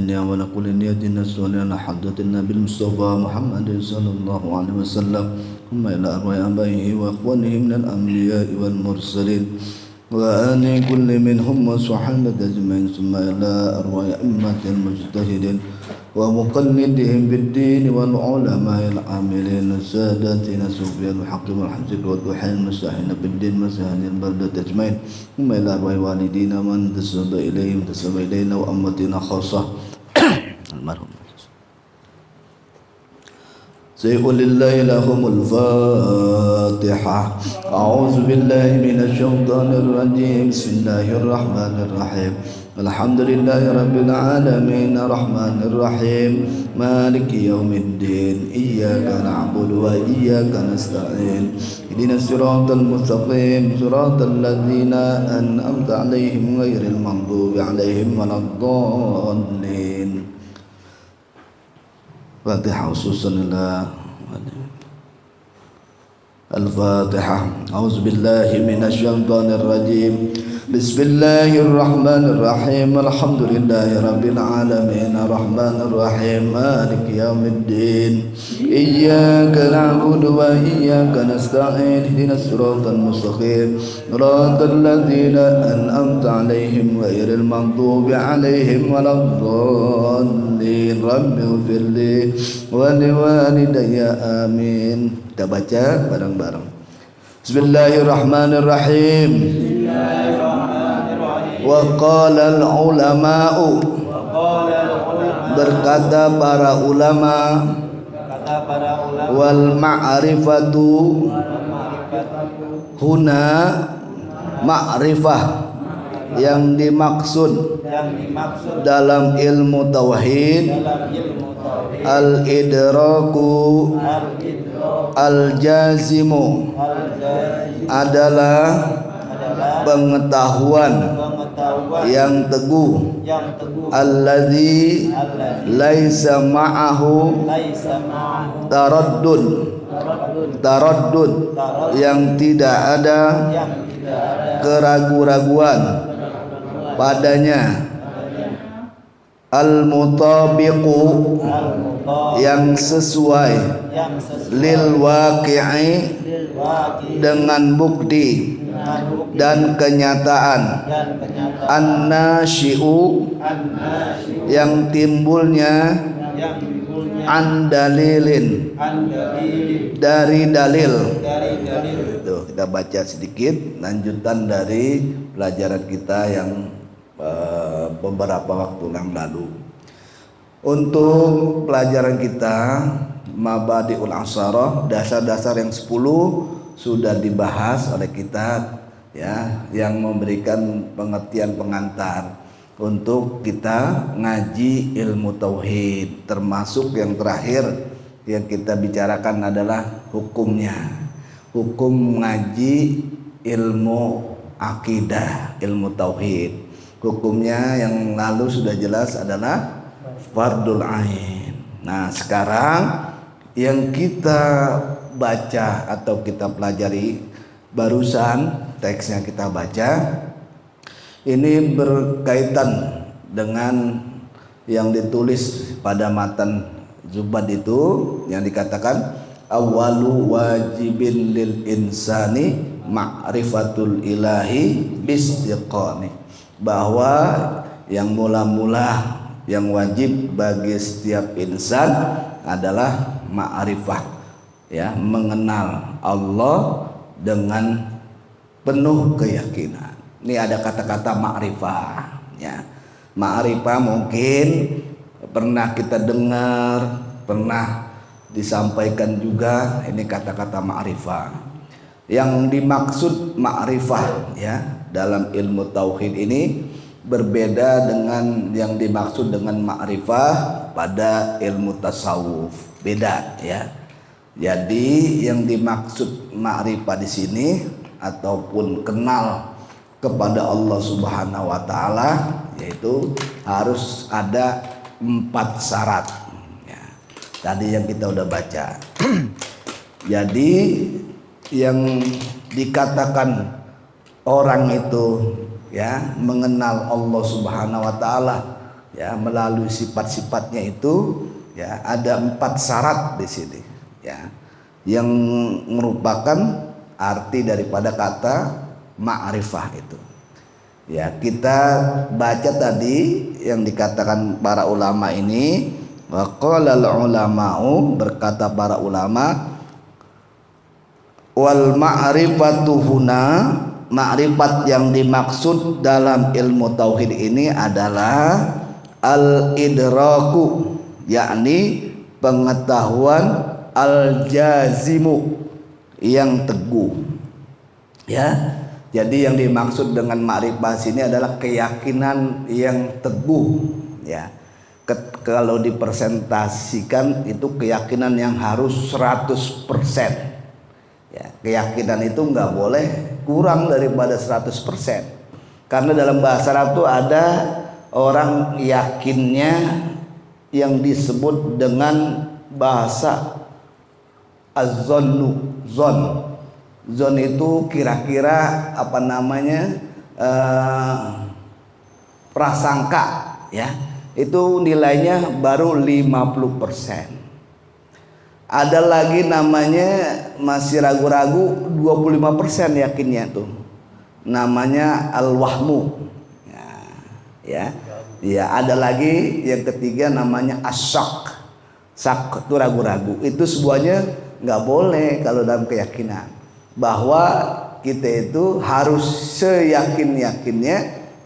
النية ولكل نية نسأل حضرتنا بالمصطفى محمد صلى الله عليه وسلم ثم إلى أرواح آبائه وإخوانه من الأنبياء والمرسلين وآل كل منهم وصحابة أجمعين ثم إلى أرواح أئمة المجتهدين ومقلدهم بالدين والعلماء العاملين ساداتنا سفيان الحق والحجر والضحى المستحين بالدين مساهل البلدة أجمعين ثم إلى أرواح والدينا من تسبب إليهم تسبب إلينا وأمتنا خاصة المرحوم سيقول لله لهم الفاتحة أعوذ بالله من الشيطان الرجيم بسم الله الرحمن الرحيم الحمد لله رب العالمين الرحمن الرحيم مالك يوم الدين إياك نعبد وإياك نستعين اهدنا الصراط المستقيم صراط الذين أنعمت عليهم غير المغضوب عليهم ولا الضالين فاتحة خصوصا الفاتحة أعوذ بالله من الشيطان الرجيم بسم الله الرحمن الرحيم الحمد لله رب العالمين الرحمن الرحيم مالك يوم الدين إياك نعبد وإياك نستعين اهدنا الصراط المستقيم صراط الذين أنعمت عليهم غير المغضوب عليهم ولا الضالين رب اغفر لي ولوالدي آمين. Kita baca bareng-bareng. Bismillahirrahmanirrahim. Wa qala al-ulama'u, berkata para ulama, wal ma'rifatu huna ma'rifah yang dimaksud dalam ilmu tauhid al-idraku al-jazimu adalah pengetahuan yang teguh alladzi laisa ma'ahu taraddud yang tidak ada keraguan-raguan padanya al-mutabiqu yang sesuai lil waqi'i dengan bukti dan kenyataan an-nasyi'u yang timbulnya an dalilin dari dalil. Itu kita baca sedikit lanjutan dari pelajaran kita yang beberapa waktu yang lalu. Untuk pelajaran kita Mabadi'ul Asharah, dasar-dasar yang 10 sudah dibahas oleh kita ya, yang memberikan pengertian pengantar untuk kita ngaji ilmu tauhid. Termasuk yang terakhir yang kita bicarakan adalah hukumnya, hukum ngaji ilmu akidah, ilmu tauhid. Hukumnya yang lalu sudah jelas adalah fardul ain. Nah, sekarang yang kita baca atau kita pelajari barusan, teksnya kita baca ini berkaitan dengan yang ditulis pada matan Zubad itu yang dikatakan awwalu wajibin lil insani ma'rifatul ilahi bistiqani, bahwa yang mula-mula yang wajib bagi setiap insan adalah ma'rifah, ya, mengenal Allah dengan penuh keyakinan. Ini ada kata-kata ma'rifah, ya. Ma'rifah mungkin pernah kita dengar, pernah disampaikan juga, ini kata-kata ma'rifah. Yang dimaksud ma'rifah ya dalam ilmu tauhid ini berbeda dengan yang dimaksud dengan ma'rifah pada ilmu tasawuf, beda ya. Jadi yang dimaksud ma'rifah di sini ataupun kenal kepada Allah Subhanahu wa taala yaitu harus ada 4 syarat ya. Tadi yang kita udah baca. Jadi yang dikatakan orang itu ya mengenal Allah Subhanahu wa taala ya, melalui sifat-sifatnya itu, ya, ada 4 syarat di sini, ya, yang merupakan arti daripada kata ma'rifah itu. Ya, kita baca tadi yang dikatakan para ulama ini, wa qala ulama'u, berkata para ulama, wal ma'rifatu huna, ma'rifat yang dimaksud dalam ilmu tauhid ini adalah al-idraku, yakni pengetahuan al-jazimu, yang teguh. Ya, jadi yang dimaksud dengan ma'rifat sini adalah keyakinan yang teguh. Ya, kalau dipresentasikan itu keyakinan yang harus 100%. Ya, keyakinan itu nggak boleh kurang daripada 100%. Karena dalam bahasa Arab itu ada orang yakinnya yang disebut dengan bahasa az-zannu, zon. Zon itu kira-kira apa namanya, prasangka, ya. Itu nilainya baru 50%. Ada lagi namanya masih ragu-ragu 25% yakinnya tuh. Namanya al-wahmu. Ya. Ya, ada lagi yang ketiga namanya asyak. Syak itu ragu-ragu. Itu semuanya nggak boleh kalau dalam keyakinan. Bahwa kita itu harus seyakin-yakinnya,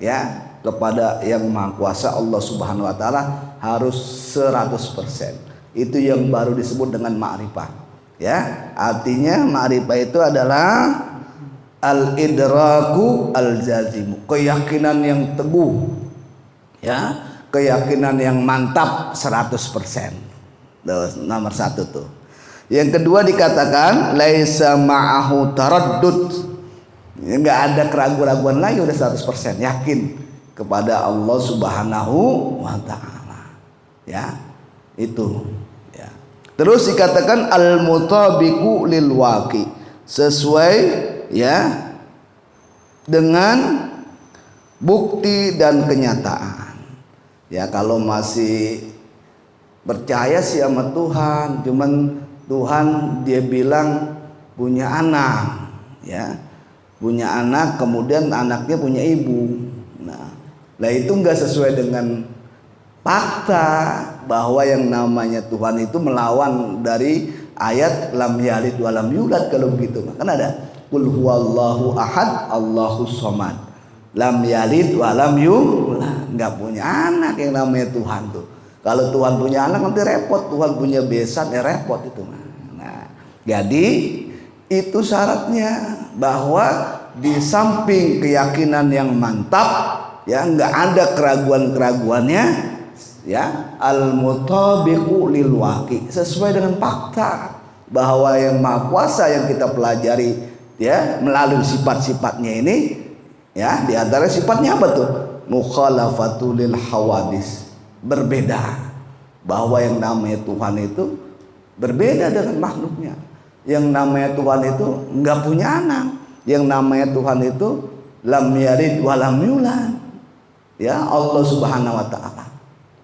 ya, kepada yang Maha Kuasa Allah Subhanahu wa taala, harus 100%. Itu yang baru disebut dengan ma'rifah. Ya, artinya ma'rifah itu adalah al-idraku al-jazimu, keyakinan yang teguh. Ya, keyakinan yang mantap 100%. Nomor 1 tuh. Yang kedua dikatakan laisa ma'ahu taraddud. Enggak ada keraguan-raguan lagi, udah 100% yakin kepada Allah Subhanahu wa taala. Ya, itu, ya. Terus dikatakan al-mutabiqu lil waqi, sesuai, ya, dengan bukti dan kenyataan. Ya, kalau masih percaya sih sama Tuhan, cuman Tuhan dia bilang punya anak, ya, punya anak, kemudian anaknya punya ibu. Nah itu enggak sesuai dengan fakta bahwa yang namanya Tuhan itu melawan dari ayat lam yalid wa lam yulad. Kalau begitu kan ada qul huwallahu ahad Allahus somad, lam yalid wa lam yulad, enggak punya anak yang namanya Tuhan tuh. Kalau Tuhan punya anak nanti repot, Tuhan punya besan ya repot itu. Nah, jadi itu syaratnya, bahwa di samping keyakinan yang mantap, ya, nggak ada keraguan-keraguannya, ya, al-mutabiqu lil waqi, sesuai dengan fakta bahwa yang Maha Kuasa yang kita pelajari, ya, melalui sifat-sifatnya ini, ya, di antara sifatnya apa tuh? Mukhalafatul lil hawadis, berbeda, bahwa yang namanya Tuhan itu berbeda dengan makhluknya. Yang namanya Tuhan itu nggak punya anak. Yang namanya Tuhan itu lam yalid wa lam yulad. Ya, Allah Subhanahu wa taala.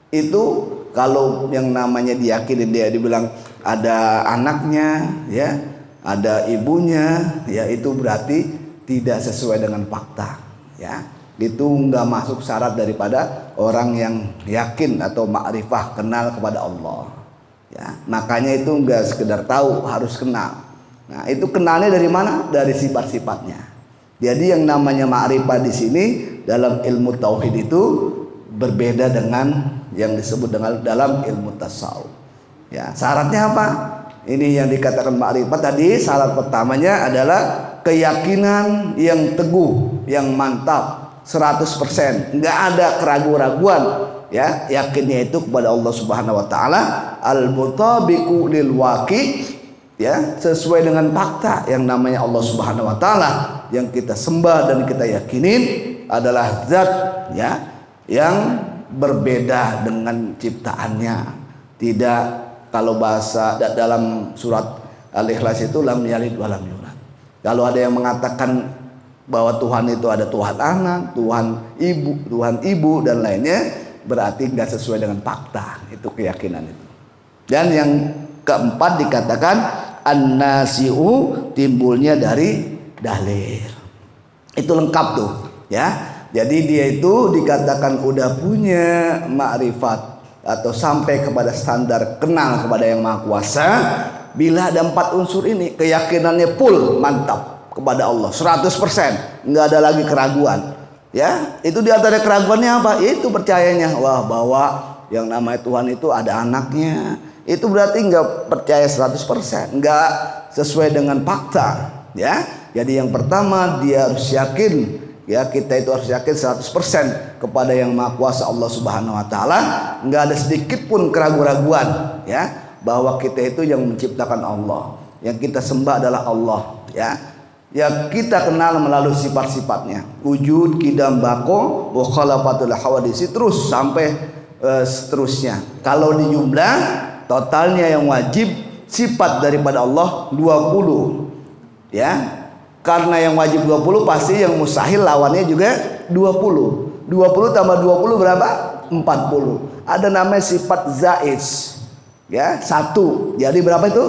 Itu kalau yang namanya diyakini, dia dibilang ada anaknya, ya, ada ibunya, ya, itu berarti tidak sesuai dengan fakta, ya. Itu nggak masuk syarat daripada orang yang yakin atau ma'rifah, kenal kepada Allah, ya. Makanya itu nggak sekedar tahu, harus kenal. Nah, itu kenalnya dari mana? Dari sifat-sifatnya. Jadi yang namanya ma'rifah di sini dalam ilmu tauhid itu berbeda dengan yang disebut dengan dalam ilmu tasawuf. Ya, syaratnya apa? Ini yang dikatakan ma'rifat tadi, syarat pertamanya adalah keyakinan yang teguh, yang mantap, 100%, nggak ada keraguan-raguan, ya, yakinnya itu kepada Allah Subhanahu wa taala, al-mutabiqu lil waqi, ya, sesuai dengan fakta. Yang namanya Allah Subhanahu wa taala yang kita sembah dan kita yakinin adalah zat, ya, yang berbeda dengan ciptaannya. Tidak, kalau bahasa dalam surat Al-Ikhlas itu lam yalid wa lam yulad. Kalau ada yang mengatakan bahwa Tuhan itu ada Tuhan anak, Tuhan ibu dan lainnya, berarti nggak sesuai dengan fakta, itu keyakinan itu. Dan yang keempat dikatakan an-nasi'u, timbulnya dari dalil. Itu lengkap tuh ya. Jadi dia itu dikatakan udah punya ma'rifat atau sampai kepada standar kenal kepada yang Maha Kuasa bila ada 4 unsur ini, keyakinannya full, mantap kepada Allah 100%, nggak ada lagi keraguan ya. Itu di antara keraguannya apa? Itu percayanya bahwa yang namanya Tuhan itu ada anaknya. Itu berarti nggak percaya 100%, nggak sesuai dengan fakta ya. Jadi yang pertama dia harus yakin ya, kita itu harus yakin 100% kepada yang Maha Kuasa Allah Subhanahu wa taala, nggak ada sedikit pun keraguan-raguan ya, bahwa kita itu yang menciptakan Allah, yang kita sembah adalah Allah ya. Ya kita kenal melalui sifat-sifatnya, wujud, qidam, baqo, wa khalafatul hawadits, terus sampai seterusnya. Kalau di jumlah totalnya yang wajib sifat daripada Allah 20 ya. Karena yang wajib 20 pasti yang mustahil lawannya juga 20. 20 tambah 20 berapa? 40. Ada namanya sifat zaiz ya, 1. Jadi berapa itu?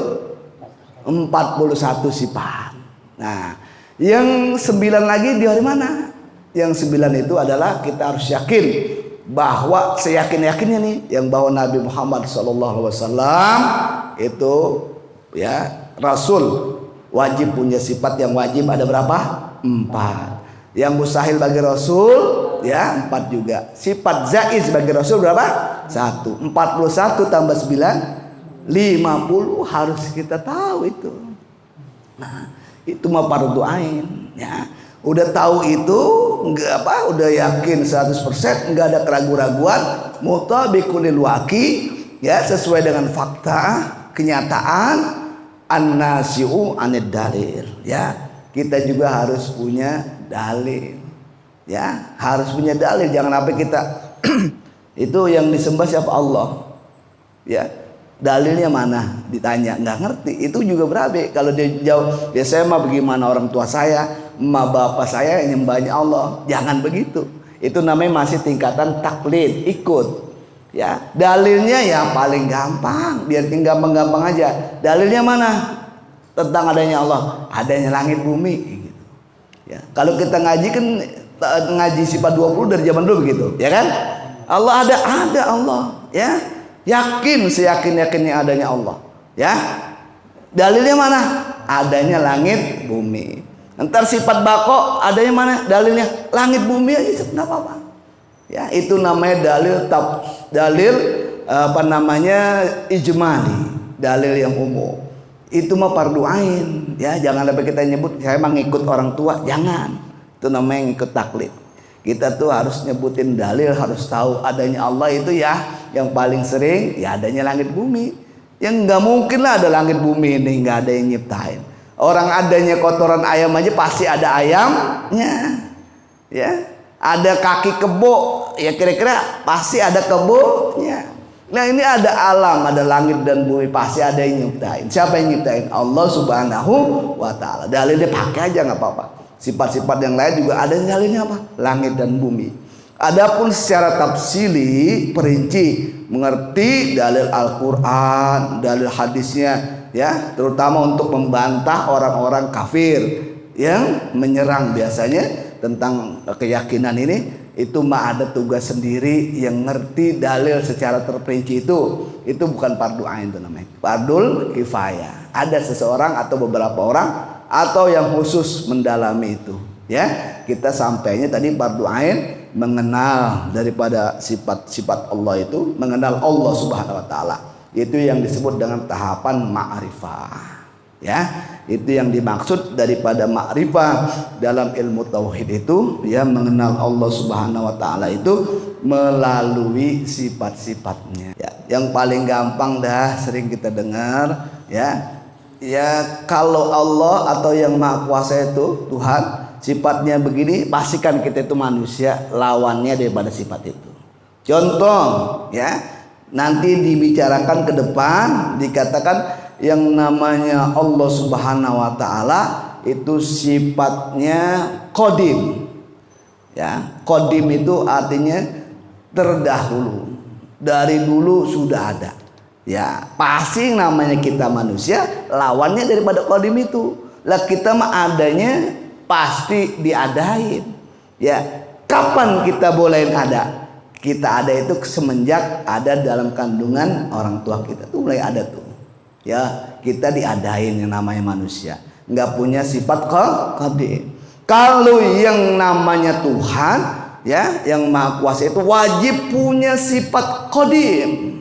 41 sifat. Nah, yang 9 lagi dari mana? Yang 9 itu adalah kita harus yakin bahwa seyakin-yakinnya nih yang bahwa Nabi Muhammad SAW itu ya Rasul, wajib punya sifat yang wajib ada berapa? 4. Yang mustahil bagi Rasul ya 4 juga. Sifat zaiz bagi Rasul berapa? 1. 41 tambah 9 50 harus kita tahu itu. Nah, itu mah fardhu ain ya. Udah tahu itu enggak apa, udah yakin 100%, enggak ada keraguan-raguan, mutabiqul waqi ya, sesuai dengan fakta, kenyataan. An-nasi'u anid dalil ya. Kita juga harus punya dalil ya, harus punya dalil. Jangan sampai kita itu yang disembah siapa? Allah ya, dalilnya mana ditanya nggak ngerti, itu juga berabe. Kalau dia jawab ya saya mah bagaimana orang tua saya, emak bapak saya yang nyembahnya Allah, jangan begitu. Itu namanya masih tingkatan taklid, ikut ya. Dalilnya ya paling gampang, biar tinggal gampang aja. Dalilnya mana tentang adanya Allah? Adanya langit bumi gitu ya. Kalau kita ngaji kan ngaji sifat 20 dari zaman dulu begitu ya kan. Allah ada Allah ya, yakin seyakin-yakinnya adanya Allah ya. Dalilnya mana? Adanya langit bumi. Ntar sifat bako adanya mana? Dalilnya langit bumi aja, enggak apa-apa ya. Itu namanya dalil apa namanya, ijmali, dalil yang umum. Itu mah fardhu ain ya. Jangan sampai kita nyebut saya mah ngikut orang tua, jangan. Itu namanya ngikut taklid. Kita tuh harus nyebutin dalil, harus tahu adanya Allah itu ya. Yang paling sering ya adanya langit bumi. Yang nggak mungkin lah ada langit bumi ini nggak ada yang nyiptain. Orang adanya kotoran ayam aja pasti ada ayamnya ya. Ada kaki kebo ya, kira-kira pasti ada kebonya. Nah ini ada alam, ada langit dan bumi, pasti ada yang nyiptain. Siapa yang nyiptain? Allah Subhanahu wa ta'ala. Dalilnya pakai aja nggak apa-apa. Sifat-sifat yang lain juga ada dalilnya apa? Langit dan bumi. Adapun secara tafsili, perinci, mengerti dalil Al-Quran, dalil hadisnya ya, terutama untuk membantah orang-orang kafir yang menyerang biasanya tentang keyakinan ini. Itu mah ada tugas sendiri yang ngerti dalil secara terperinci. Itu bukan fardhu ain, itu namanya fardhul kifayah. Ada seseorang atau beberapa orang atau yang khusus mendalami itu ya. Kita sampainya tadi fardhu ain, mengenal daripada sifat-sifat Allah itu, mengenal Allah Subhanahu wa taala. Itu yang disebut dengan tahapan ma'rifah ya. Itu yang dimaksud daripada ma'rifah dalam ilmu tauhid itu ya, mengenal Allah Subhanahu wa taala itu melalui sifat-sifatnya ya. Yang paling gampang dah sering kita dengar ya. Ya kalau Allah atau yang Maha Kuasa itu Tuhan sifatnya begini, pastikan kita itu manusia lawannya daripada sifat itu. Contoh ya, nanti dibicarakan ke depan dikatakan yang namanya Allah Subhanahu wa taala itu sifatnya qadim ya. Qadim itu artinya terdahulu, dari dulu sudah ada. Ya, pasti namanya kita manusia, lawannya daripada qadim itu. Lah kita mah adanya pasti diadain. Ya, kapan kita boleh ada? Kita ada itu semenjak ada dalam kandungan orang tua kita tuh mulai ada tuh. Ya, kita diadain yang namanya manusia. Nggak punya sifat qadim. Kalau yang namanya Tuhan, ya, yang Maha Kuasa itu wajib punya sifat qadim.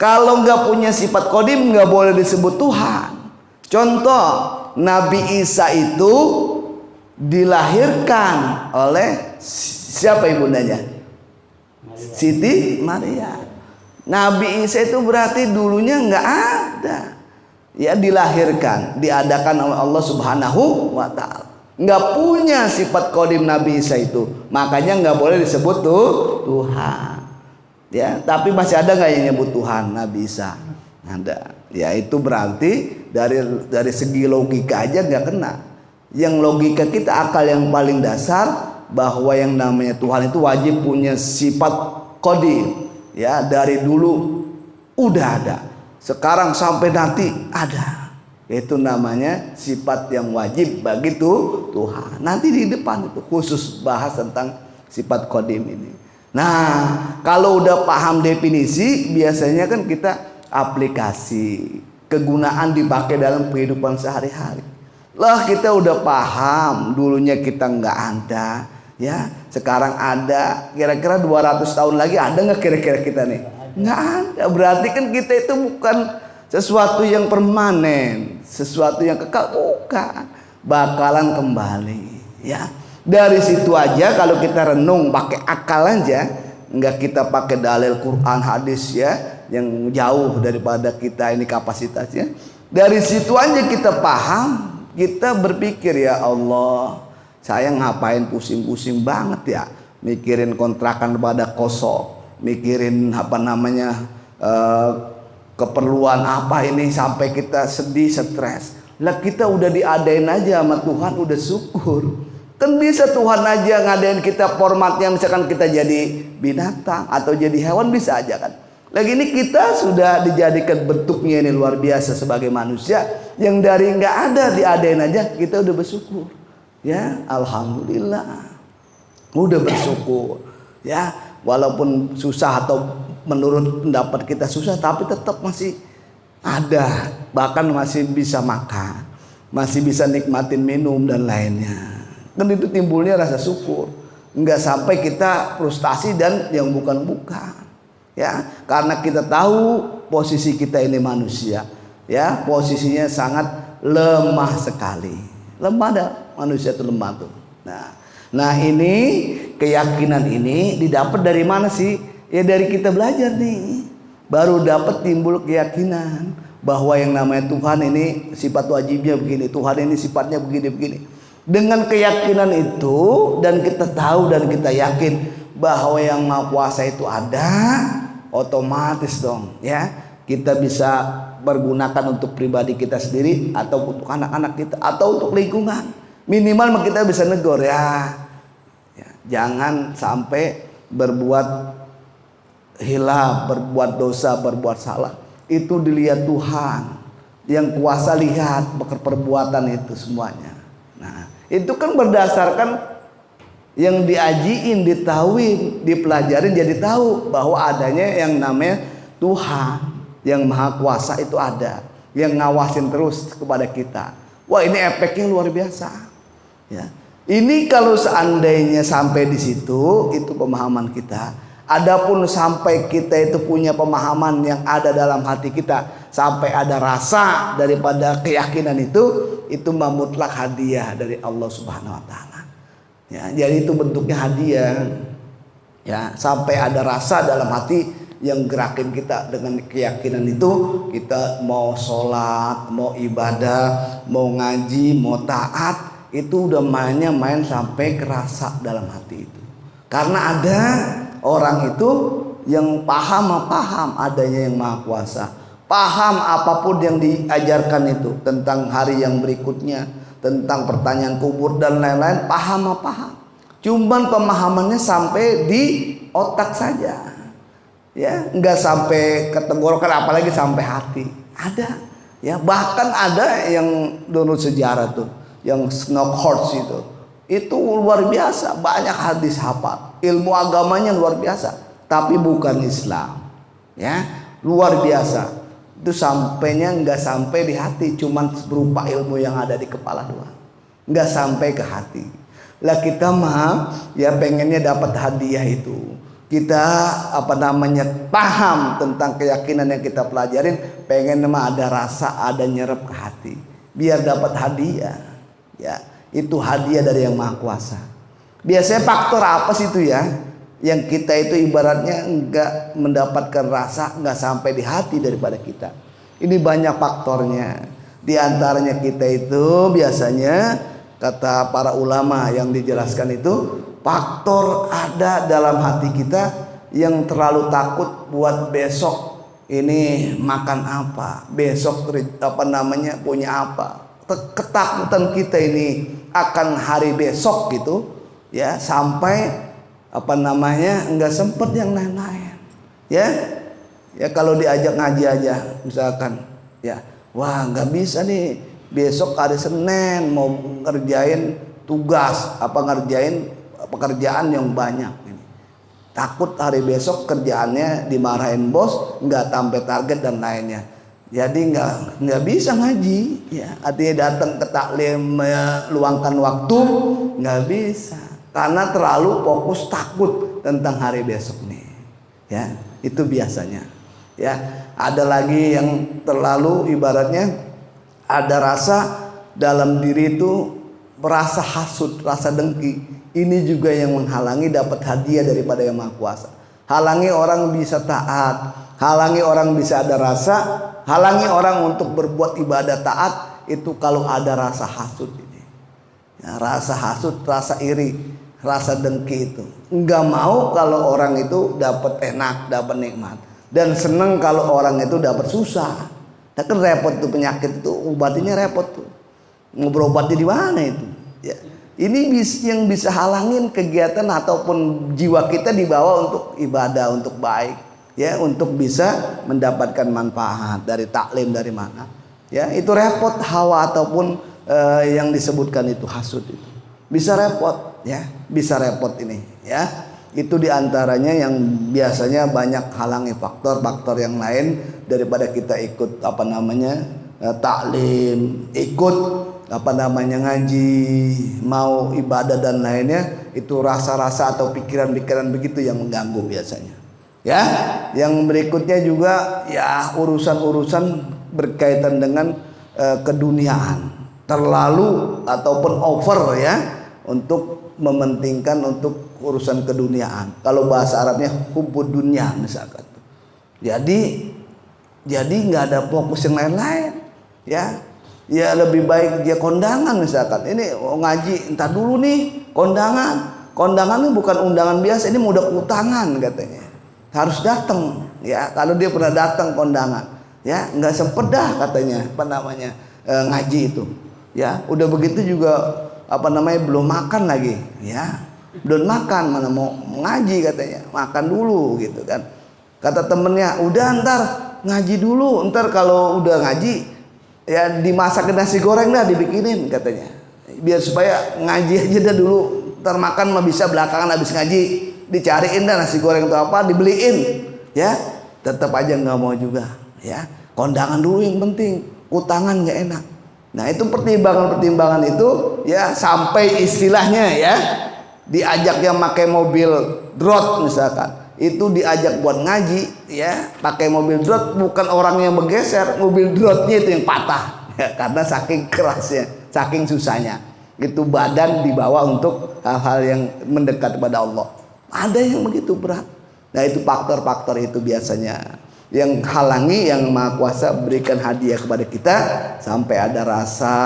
Kalau nggak punya sifat qadim nggak boleh disebut Tuhan. Contoh, Nabi Isa itu dilahirkan oleh siapa ibundanya? Siti Maria. Nabi Isa itu berarti dulunya nggak ada. Ya, dilahirkan, diadakan oleh Allah Subhanahu wa Ta'ala. Nggak punya sifat qadim Nabi Isa itu, makanya nggak boleh disebut Tuhan. Ya, tapi masih ada nggak yang nyebut Tuhan Nabi Isa? Ada. Ya, itu berarti dari segi logika aja nggak kena. Yang logika kita, akal yang paling dasar, bahwa yang namanya Tuhan itu wajib punya sifat qadim. Ya, dari dulu udah ada, sekarang sampai nanti ada. Itu namanya sifat yang wajib bagi Tuhan. Nanti di depan itu khusus bahas tentang sifat qadim ini. Nah, kalau udah paham definisi, biasanya kan kita aplikasi, kegunaan dipakai dalam kehidupan sehari-hari. Lah kita udah paham, dulunya kita nggak ada, ya, sekarang ada. Kira-kira 200 tahun lagi ada nggak kira-kira kita nih? Nggak ada. Berarti kan kita itu bukan sesuatu yang permanen, sesuatu yang kekal, bukan. Bakalan kembali, ya. Dari situ aja kalau kita renung pakai akal aja, nggak kita pakai dalil Quran hadis, ya, yang jauh daripada kita ini kapasitasnya. Dari situ aja kita paham, kita berpikir, ya Allah, saya ngapain pusing-pusing banget ya, mikirin kontrakan pada kosong, mikirin apa namanya keperluan apa ini sampai kita sedih, stres. Lah kita udah diadain aja sama Tuhan, udah syukur. Kan bisa Tuhan aja ngadain kita formatnya, misalkan kita jadi binatang atau jadi hewan, bisa aja kan. Lagi ini kita sudah dijadikan bentuknya ini luar biasa sebagai manusia, yang dari nggak ada diadain aja kita udah bersyukur. Ya, alhamdulillah, udah bersyukur. Ya, walaupun susah atau menurut pendapat kita susah, tapi tetap masih ada, bahkan masih bisa makan, masih bisa nikmatin minum dan lainnya. Kan itu timbulnya rasa syukur. Nggak sampai kita frustasi dan yang bukan-bukan. Ya, karena kita tahu posisi kita ini manusia, ya, posisinya sangat lemah sekali. Lemah dah, manusia itu lemah tuh. Nah ini keyakinan ini didapat dari mana sih? Ya dari kita belajar nih, baru dapat timbul keyakinan bahwa yang namanya Tuhan ini sifat wajibnya begini, Tuhan ini sifatnya begini-begini. Dengan keyakinan itu, dan kita tahu dan kita yakin bahwa yang Maha Kuasa itu ada, otomatis dong, ya, kita bisa pergunakan untuk pribadi kita sendiri atau untuk anak-anak kita atau untuk lingkungan. Minimal kita bisa negor, ya, jangan sampai berbuat hilaf, berbuat dosa, berbuat salah. Itu dilihat Tuhan, yang kuasa lihat perbuatan itu semuanya. Nah, itu kan berdasarkan yang diajiin, ditahuin, dipelajarin, jadi tahu bahwa adanya yang namanya Tuhan yang Maha Kuasa itu ada, yang ngawasin terus kepada kita. Wah, ini efeknya luar biasa. Ya, ini kalau seandainya sampai di situ, itu pemahaman kita. Adapun sampai kita itu punya pemahaman yang ada dalam hati kita, sampai ada rasa daripada keyakinan itu mutlak hadiah dari Allah Subhanahu wa Ta'ala. Ya, jadi itu bentuknya hadiah. Ya, sampai ada rasa dalam hati yang gerakin kita dengan keyakinan itu, kita mau sholat, mau ibadah, mau ngaji, mau taat, itu udah main sampai kerasa dalam hati itu. Karena ada orang itu yang paham adanya yang Maha Kuasa, paham apapun yang diajarkan itu tentang hari yang berikutnya, tentang pertanyaan kubur dan lain-lain, paham. Cuman pemahamannya sampai di otak saja, ya, nggak sampai ke tenggorokan, apalagi sampai hati. Ada, ya, bahkan ada yang menurut sejarah tuh, yang Snockhorst itu luar biasa, banyak hadis hafal, ilmu agamanya luar biasa, tapi bukan Islam, ya, luar biasa. Itu sampainya nggak sampai di hati, cuman berupa ilmu yang ada di kepala doang, nggak sampai ke hati. Lah kita mah ya pengennya dapat hadiah itu, kita paham tentang keyakinan yang kita pelajarin, pengen mah ada rasa, ada nyerap ke hati, biar dapat hadiah. Ya, itu hadiah dari Yang Maha Kuasa. Biasanya faktor apa sih itu ya, yang kita itu ibaratnya enggak mendapatkan rasa, enggak sampai di hati daripada kita. Ini banyak faktornya. Di antaranya kita itu biasanya, kata para ulama yang dijelaskan itu, faktor ada dalam hati kita yang terlalu takut buat besok ini makan apa, besok punya apa. Ketakutan kita ini akan hari besok gitu, ya, sampai enggak sempet yang lain-lain, ya. Ya kalau diajak ngaji aja misalkan, ya, wah nggak bisa nih, besok hari Senin mau ngerjain tugas, ngerjain pekerjaan yang banyak ini. Takut hari besok kerjaannya dimarahin bos, nggak sampai target dan lainnya. Jadi nggak bisa ngaji, ya. Artinya datang ke taklim, meluangkan waktu, nggak bisa. Karena terlalu fokus takut tentang hari besok nih, ya, itu biasanya, ya. Ada lagi yang terlalu ibaratnya ada rasa dalam diri itu, merasa hasut, rasa dengki. Ini juga yang menghalangi dapat hadiah daripada Yang Maha Kuasa. Halangi orang bisa taat, halangi orang bisa ada rasa, halangi orang untuk berbuat ibadah taat itu kalau ada rasa hasut ini, ya, rasa hasut, rasa iri, rasa dengki itu. Enggak mau kalau orang itu dapat enak, dapat nikmat, dan seneng kalau orang itu dapat susah. Nah, kan repot tuh, penyakit itu obatinya repot tuh. Mau berobatnya di mana itu? Ya. Ini yang bisa halangin kegiatan ataupun jiwa kita dibawa untuk ibadah, untuk baik, ya, untuk bisa mendapatkan manfaat dari taklim, dari mana, ya. Itu repot hawa ataupun yang disebutkan itu hasud itu. Bisa repot, ya, bisa repot ini, ya. Itu diantaranya yang biasanya banyak halangi, faktor-faktor yang lain daripada kita ikut taklim, ikut ngaji, mau ibadah dan lainnya. Itu rasa-rasa atau pikiran-pikiran begitu yang mengganggu biasanya, ya. Yang berikutnya juga ya urusan-urusan berkaitan dengan keduniaan, terlalu ataupun over, ya, untuk mementingkan untuk urusan keduniaan. Kalau bahasa Arabnya hubbud dunya misalkan. Jadi nggak ada fokus yang lain-lain, ya. Ya lebih baik dia kondangan misalkan. Ini ngaji, entar dulu nih kondangan. Kondangan ini bukan undangan biasa, ini udah utangan katanya. Harus datang, ya. Kalau dia pernah datang kondangan, ya, nggak sempet dah katanya ngaji itu, ya. Udah begitu juga belum makan lagi, ya. Belum makan, mana mau ngaji katanya, makan dulu gitu kan. Kata temennya, udah ntar ngaji dulu, ntar kalau udah ngaji ya dimasak nasi goreng dah, dibikinin katanya, biar supaya ngaji aja dah dulu, ntar makan mah bisa belakangan habis ngaji, dicariin dah nasi goreng atau apa, dibeliin, ya. Tetap aja nggak mau juga, ya. Kondangan dulu yang penting, utangan nggak enak. Nah itu pertimbangan itu, ya, sampai istilahnya, ya, diajak yang pakai mobil drot misalkan, itu diajak buat ngaji, ya, pakai mobil drot, bukan orang yang bergeser, mobil drotnya itu yang patah, ya, karena saking kerasnya, saking susahnya, itu badan dibawa untuk hal-hal yang mendekat kepada Allah. Ada yang begitu berat. Nah itu faktor-faktor itu biasanya yang halangi Yang Maha Kuasa berikan hadiah kepada kita, sampai ada rasa,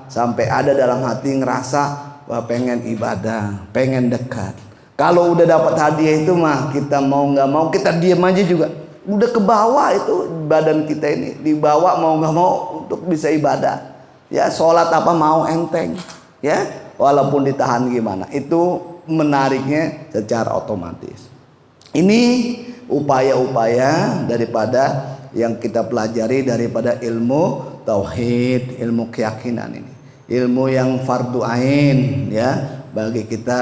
sampai ada dalam hati ngerasa wah pengen ibadah, pengen dekat. Kalau udah dapat hadiah itu mah kita mau nggak mau kita diam aja juga. Udah ke bawah itu badan kita ini, dibawa mau nggak mau untuk bisa ibadah. Ya sholat apa mau enteng, ya, walaupun ditahan gimana. Itu menariknya secara otomatis. Ini upaya-upaya daripada yang kita pelajari daripada ilmu tauhid, ilmu keyakinan ini. Ilmu yang fardu ain ya bagi kita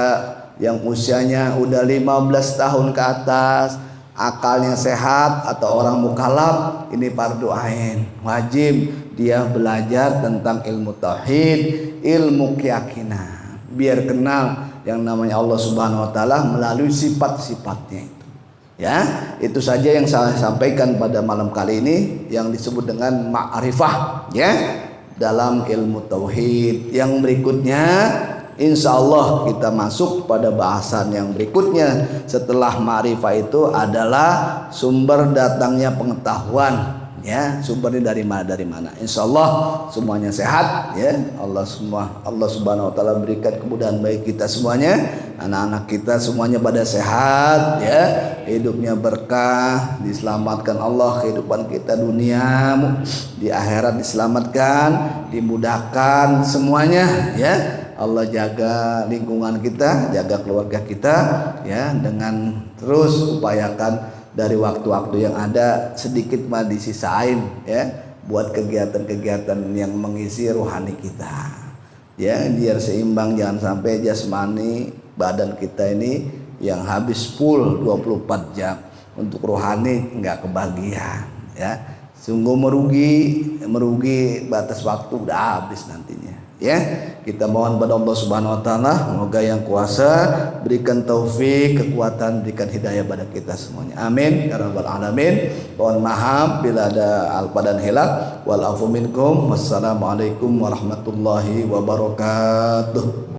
yang usianya udah 15 tahun ke atas, akalnya sehat atau orang mukallaf, ini fardu ain. Wajib dia belajar tentang ilmu tauhid, ilmu keyakinan. Biar kenal yang namanya Allah Subhanahu wa taala melalui sifat-sifatnya. Ya, itu saja yang saya sampaikan pada malam kali ini yang disebut dengan ma'rifah ya dalam ilmu tauhid. Yang berikutnya insya Allah kita masuk pada bahasan yang berikutnya setelah ma'rifah itu adalah sumber datangnya pengetahuan ya, sumbernya dari mana insya Allah semuanya sehat ya. Allah Subhanahu wa taala berikan kemudahan bagi kita semuanya, anak-anak kita semuanya pada sehat ya, hidupnya berkah, diselamatkan Allah kehidupan kita dunia di akhirat, diselamatkan, dimudahkan semuanya ya. Allah jaga lingkungan kita, jaga keluarga kita ya, dengan terus upayakan dari waktu-waktu yang ada sedikit mah disisain ya buat kegiatan-kegiatan yang mengisi rohani kita ya, biar seimbang, jangan sampai jasmani badan kita ini yang habis full 24 jam untuk rohani nggak kebagian ya, sungguh merugi batas waktu udah habis nantinya ya. Kita mohon pada Allah Subhanahu wa taala semoga yang kuasa berikan taufik, kekuatan, berikan hidayah pada kita semuanya, amin ya rabbal alamin. Mohon maaf bila ada alfa dan hilaf, wal afu minkum. Wassalamualaikum warahmatullahi wabarakatuh.